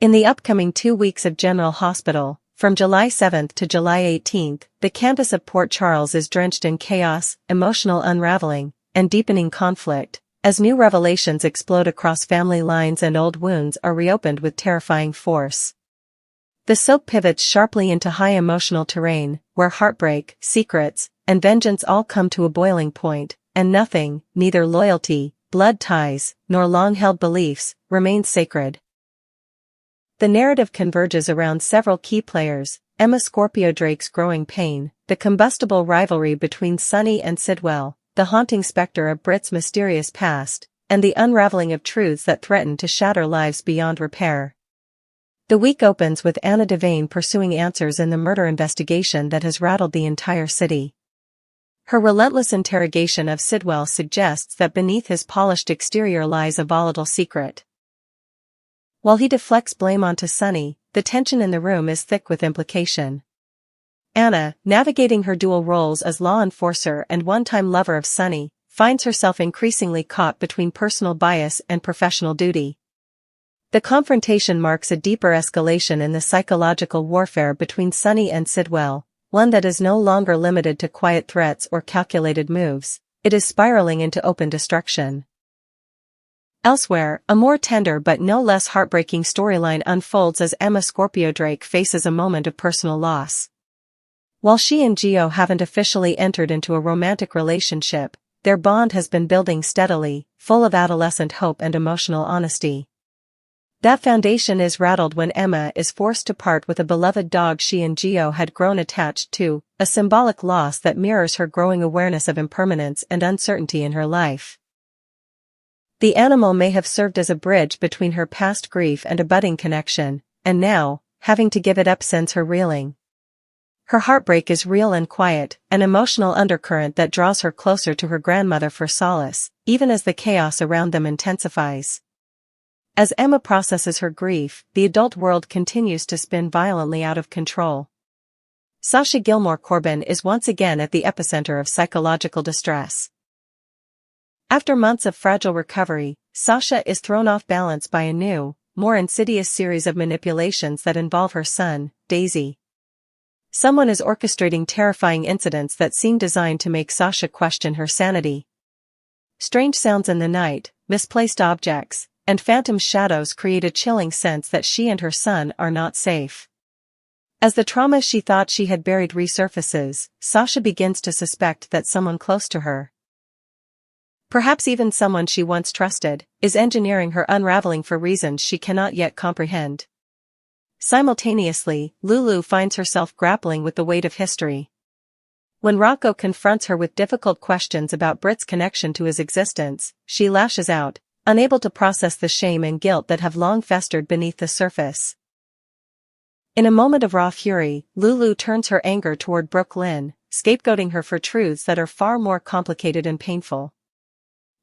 In the upcoming 2 weeks of General Hospital, from July 7 to July 18, the campus of Port Charles is drenched in chaos, emotional unraveling, and deepening conflict, as new revelations explode across family lines and old wounds are reopened with terrifying force. The soap pivots sharply into high emotional terrain, where heartbreak, secrets, and vengeance all come to a boiling point, and nothing, neither loyalty, blood ties, nor long-held beliefs, remains sacred. The narrative converges around several key players: Emma Scorpio Drake's growing pain, the combustible rivalry between Sunny and Siawell, the haunting specter of Brit's mysterious past, and the unraveling of truths that threaten to shatter lives beyond repair. The week opens with Anna Devane pursuing answers in the murder investigation that has rattled the entire city. Her relentless interrogation of Siawell suggests that beneath his polished exterior lies a volatile secret. While he deflects blame onto Sunny, the tension in the room is thick with implication. Anna, navigating her dual roles as law enforcer and one-time lover of Sunny, finds herself increasingly caught between personal bias and professional duty. The confrontation marks a deeper escalation in the psychological warfare between Sunny and Siawell, one that is no longer limited to quiet threats or calculated moves. It is spiraling into open destruction. Elsewhere, a more tender but no less heartbreaking storyline unfolds as Emma Scorpio Drake faces a moment of personal loss. While she and Gio haven't officially entered into a romantic relationship, their bond has been building steadily, full of adolescent hope and emotional honesty. That foundation is rattled when Emma is forced to part with a beloved dog she and Gio had grown attached to, a symbolic loss that mirrors her growing awareness of impermanence and uncertainty in her life. The animal may have served as a bridge between her past grief and a budding connection, and now, having to give it up sends her reeling. Her heartbreak is real and quiet, an emotional undercurrent that draws her closer to her grandmother for solace, even as the chaos around them intensifies. As Emma processes her grief, the adult world continues to spin violently out of control. Sasha Gilmore Corbin is once again at the epicenter of psychological distress. After months of fragile recovery, Sasha is thrown off balance by a new, more insidious series of manipulations that involve her son, Daisy. Someone is orchestrating terrifying incidents that seem designed to make Sasha question her sanity. Strange sounds in the night, misplaced objects, and phantom shadows create a chilling sense that she and her son are not safe. As the trauma she thought she had buried resurfaces, Sasha begins to suspect that someone close to her, perhaps even someone she once trusted, is engineering her unraveling for reasons she cannot yet comprehend. Simultaneously, Lulu finds herself grappling with the weight of history. When Rocco confronts her with difficult questions about Brit's connection to his existence, she lashes out, unable to process the shame and guilt that have long festered beneath the surface. In a moment of raw fury, Lulu turns her anger toward Brooke Lynn, scapegoating her for truths that are far more complicated and painful.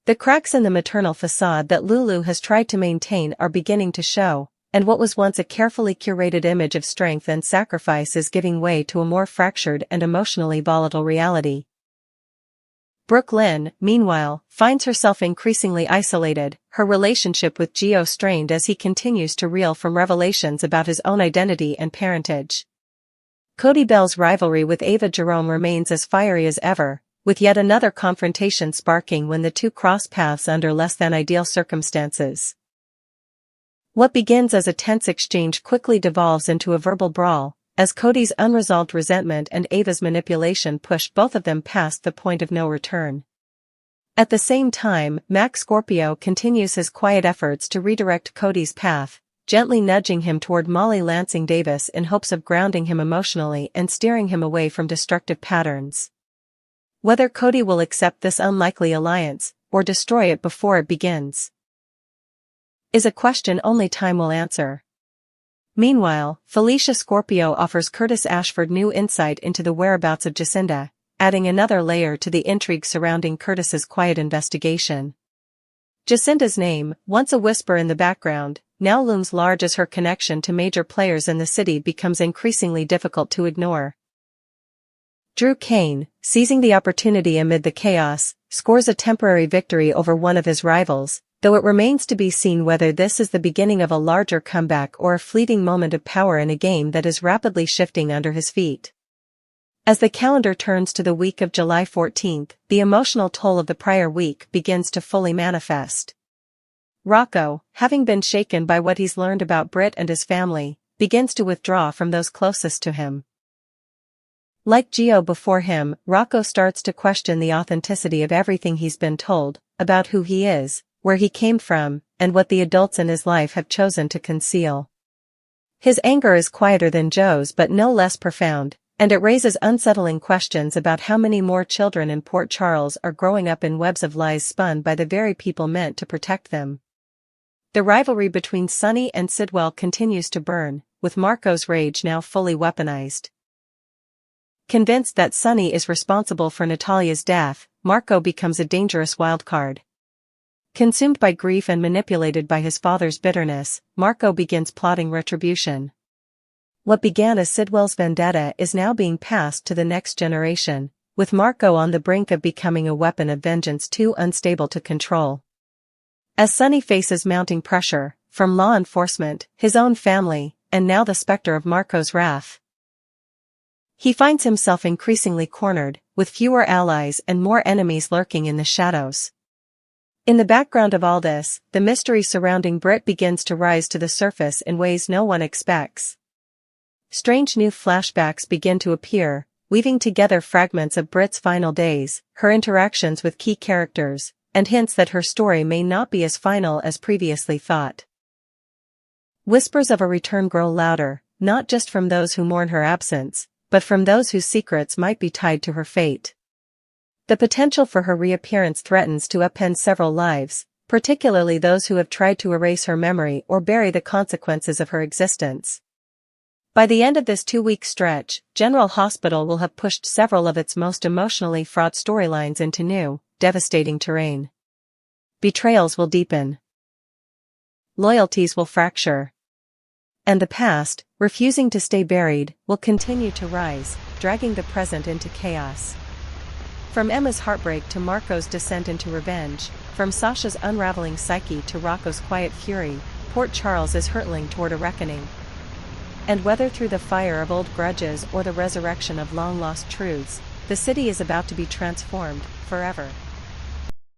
The cracks in the maternal facade that Lulu has tried to maintain are beginning to show, and what was once a carefully curated image of strength and sacrifice is giving way to a more fractured and emotionally volatile reality. Brooke Lynn, meanwhile, finds herself increasingly isolated, her relationship with Gio strained as he continues to reel from revelations about his own identity and parentage. Cody Bell's rivalry with Ava Jerome remains as fiery as ever, with yet another confrontation sparking when the two cross paths under less than ideal circumstances. What begins as a tense exchange quickly devolves into a verbal brawl, as Cody's unresolved resentment and Ava's manipulation push both of them past the point of no return. At the same time, Max Scorpio continues his quiet efforts to redirect Cody's path, gently nudging him toward Molly Lansing Davis in hopes of grounding him emotionally and steering him away from destructive patterns. Whether Cody will accept this unlikely alliance, or destroy it before it begins, is a question only time will answer. Meanwhile, Felicia Scorpio offers Curtis Ashford new insight into the whereabouts of Jacinda, adding another layer to the intrigue surrounding Curtis's quiet investigation. Jacinda's name, once a whisper in the background, now looms large as her connection to major players in the city becomes increasingly difficult to ignore. Drew Kane, seizing the opportunity amid the chaos, scores a temporary victory over one of his rivals, though it remains to be seen whether this is the beginning of a larger comeback or a fleeting moment of power in a game that is rapidly shifting under his feet. As the calendar turns to the week of July 14th, the emotional toll of the prior week begins to fully manifest. Rocco, having been shaken by what he's learned about Britt and his family, begins to withdraw from those closest to him. Like Gio before him, Rocco starts to question the authenticity of everything he's been told, about who he is, where he came from, and what the adults in his life have chosen to conceal. His anger is quieter than Joe's but no less profound, and it raises unsettling questions about how many more children in Port Charles are growing up in webs of lies spun by the very people meant to protect them. The rivalry between Sonny and Siawell continues to burn, with Marco's rage now fully weaponized. Convinced that Sonny is responsible for Natalia's death, Marco becomes a dangerous wildcard. Consumed by grief and manipulated by his father's bitterness, Marco begins plotting retribution. What began as Siawell's vendetta is now being passed to the next generation, with Marco on the brink of becoming a weapon of vengeance too unstable to control. As Sonny faces mounting pressure, from law enforcement, his own family, and now the specter of Marco's wrath, he finds himself increasingly cornered, with fewer allies and more enemies lurking in the shadows. In the background of all this, the mystery surrounding Britt begins to rise to the surface in ways no one expects. Strange new flashbacks begin to appear, weaving together fragments of Britt's final days, her interactions with key characters, and hints that her story may not be as final as previously thought. Whispers of a return grow louder, not just from those who mourn her absence, but from those whose secrets might be tied to her fate. The potential for her reappearance threatens to upend several lives, particularly those who have tried to erase her memory or bury the consequences of her existence. By the end of this 2-week stretch, General Hospital will have pushed several of its most emotionally fraught storylines into new, devastating terrain. Betrayals will deepen. Loyalties will fracture. And the past, refusing to stay buried, will continue to rise, dragging the present into chaos. From Emma's heartbreak to Marco's descent into revenge, from Sasha's unraveling psyche to Rocco's quiet fury, Port Charles is hurtling toward a reckoning. And whether through the fire of old grudges or the resurrection of long-lost truths, the city is about to be transformed, forever.